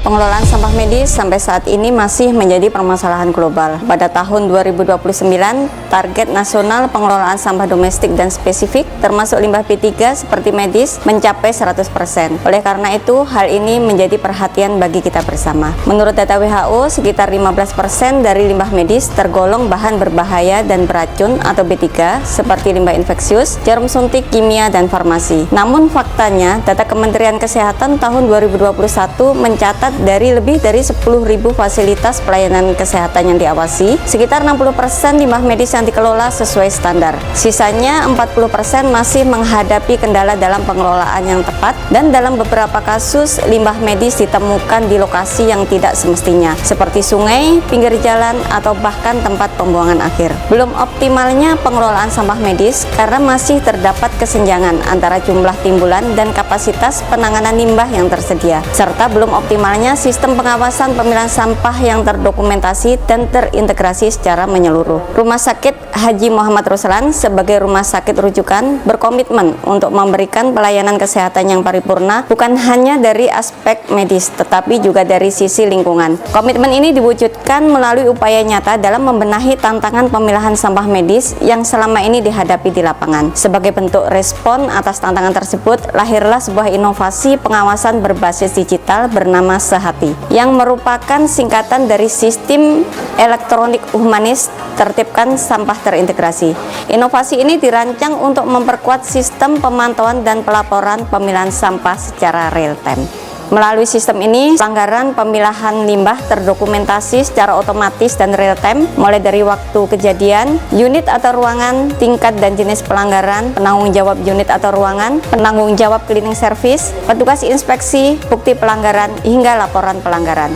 Pengelolaan sampah medis sampai saat ini masih menjadi permasalahan global. Pada tahun 2029, target nasional pengelolaan sampah domestik dan spesifik, termasuk limbah B3 seperti medis, mencapai 100%. Oleh karena itu, hal ini menjadi perhatian bagi kita bersama. Menurut data WHO, sekitar 15% dari limbah medis tergolong bahan berbahaya dan beracun atau B3, seperti limbah infeksius, jarum suntik, kimia, dan farmasi. Namun faktanya, data Kementerian Kesehatan tahun 2021 mencatat dari lebih dari 10.000 fasilitas pelayanan kesehatan yang diawasi, sekitar 60% limbah medis yang dikelola sesuai standar. Sisanya 40% masih menghadapi kendala dalam pengelolaan yang tepat, dan dalam beberapa kasus limbah medis ditemukan di lokasi yang tidak semestinya, seperti sungai, pinggir jalan, atau bahkan tempat pembuangan akhir. Belum optimalnya pengelolaan sampah medis karena masih terdapat kesenjangan antara jumlah timbulan dan kapasitas penanganan limbah yang tersedia, serta belum optimalnya sistem pengawasan pemilahan sampah yang terdokumentasi dan terintegrasi secara menyeluruh. Rumah Sakit Haji Muhammad Ruslan sebagai rumah sakit rujukan berkomitmen untuk memberikan pelayanan kesehatan yang paripurna bukan hanya dari aspek medis, tetapi juga dari sisi lingkungan. Komitmen ini diwujudkan melalui upaya nyata dalam membenahi tantangan pemilahan sampah medis yang selama ini dihadapi di lapangan. Sebagai bentuk respon atas tantangan tersebut, lahirlah sebuah inovasi pengawasan berbasis digital bernama Sehati, yang merupakan singkatan dari Sistem Elektronik Humanis Tertibkan Sampah Terintegrasi. Inovasi ini dirancang untuk memperkuat sistem pemantauan dan pelaporan pemilahan sampah secara real time. Melalui sistem ini, pelanggaran pemilahan limbah terdokumentasi secara otomatis dan real time, mulai dari waktu kejadian, unit atau ruangan, tingkat dan jenis pelanggaran, penanggung jawab unit atau ruangan, penanggung jawab cleaning service, petugas inspeksi, bukti pelanggaran, hingga laporan pelanggaran.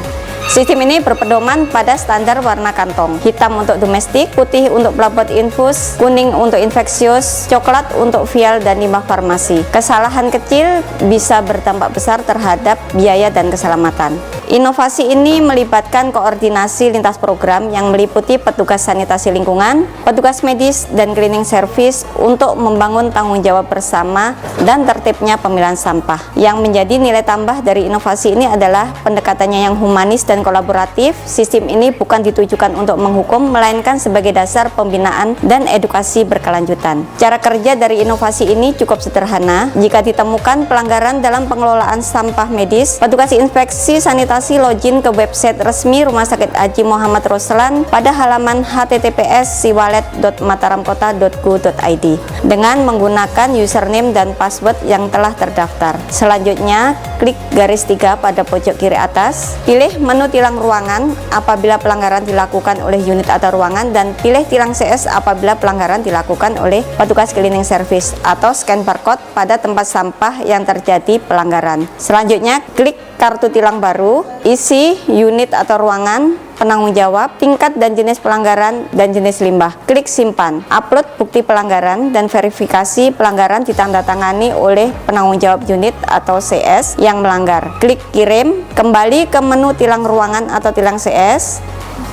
Sistem ini berpedoman pada standar warna kantong, hitam untuk domestik, putih untuk pelapot infus, kuning untuk infeksius, coklat untuk vial dan limbah farmasi. Kesalahan kecil bisa berdampak besar terhadap biaya dan keselamatan. Inovasi ini melibatkan koordinasi lintas program yang meliputi petugas sanitasi lingkungan, petugas medis, dan cleaning service untuk membangun tanggung jawab bersama dan tertibnya pemilahan sampah. Yang menjadi nilai tambah dari inovasi ini adalah pendekatannya yang humanis dan kolaboratif. Sistem ini bukan ditujukan untuk menghukum, melainkan sebagai dasar pembinaan dan edukasi berkelanjutan. Cara kerja dari inovasi ini cukup sederhana. Jika ditemukan pelanggaran dalam pengelolaan sampah medis, petugas inspeksi sanitasi login ke website resmi Rumah Sakit Haji Muhammad Ruslan pada halaman https://siwalet.mataramkota.go.id dengan menggunakan username dan password yang telah terdaftar. Selanjutnya, klik garis 3 pada pojok kiri atas, pilih menu tilang ruangan apabila pelanggaran dilakukan oleh unit atau ruangan, dan pilih tilang CS apabila pelanggaran dilakukan oleh petugas cleaning service, atau scan barcode pada tempat sampah yang terjadi pelanggaran. Selanjutnya, klik kartu tilang baru, isi unit atau ruangan, penanggung jawab, tingkat dan jenis pelanggaran, dan jenis limbah. Klik simpan, upload bukti pelanggaran, dan verifikasi pelanggaran ditandatangani oleh penanggung jawab unit atau CS yang melanggar. Klik kirim, kembali ke menu tilang ruangan atau tilang CS,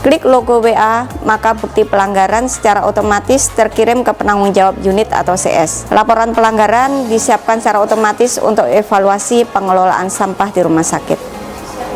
klik logo WA, maka bukti pelanggaran secara otomatis terkirim ke penanggung jawab unit atau CS. Laporan pelanggaran disiapkan secara otomatis untuk evaluasi pengelolaan sampah di rumah sakit.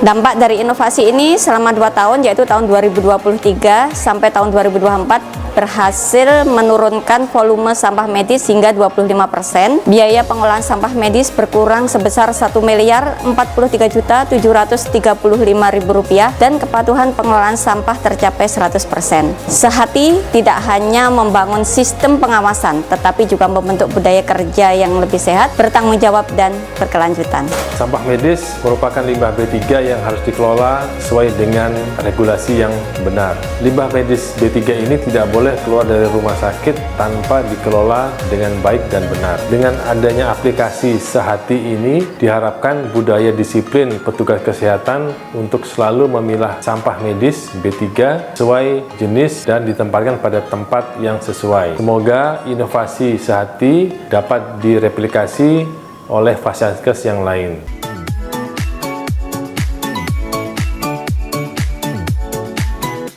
Dampak dari inovasi ini selama 2 tahun, yaitu tahun 2023 sampai tahun 2024, berhasil menurunkan volume sampah medis hingga 25%. Biaya pengolahan sampah medis berkurang sebesar Rp1.043.735.000 dan kepatuhan pengelolaan sampah tercapai 100%. Sehati tidak hanya membangun sistem pengawasan, tetapi juga membentuk budaya kerja yang lebih sehat, bertanggung jawab, dan berkelanjutan. Sampah medis merupakan limbah B3 yang harus dikelola sesuai dengan regulasi yang benar. Limbah medis B3 ini tidak boleh keluar dari rumah sakit tanpa dikelola dengan baik dan benar. Dengan adanya aplikasi Sehati ini, diharapkan budaya disiplin petugas kesehatan untuk selalu memilah sampah medis B3 sesuai jenis dan ditempatkan pada tempat yang sesuai. Semoga inovasi Sehati dapat direplikasi oleh fasilitas yang lain.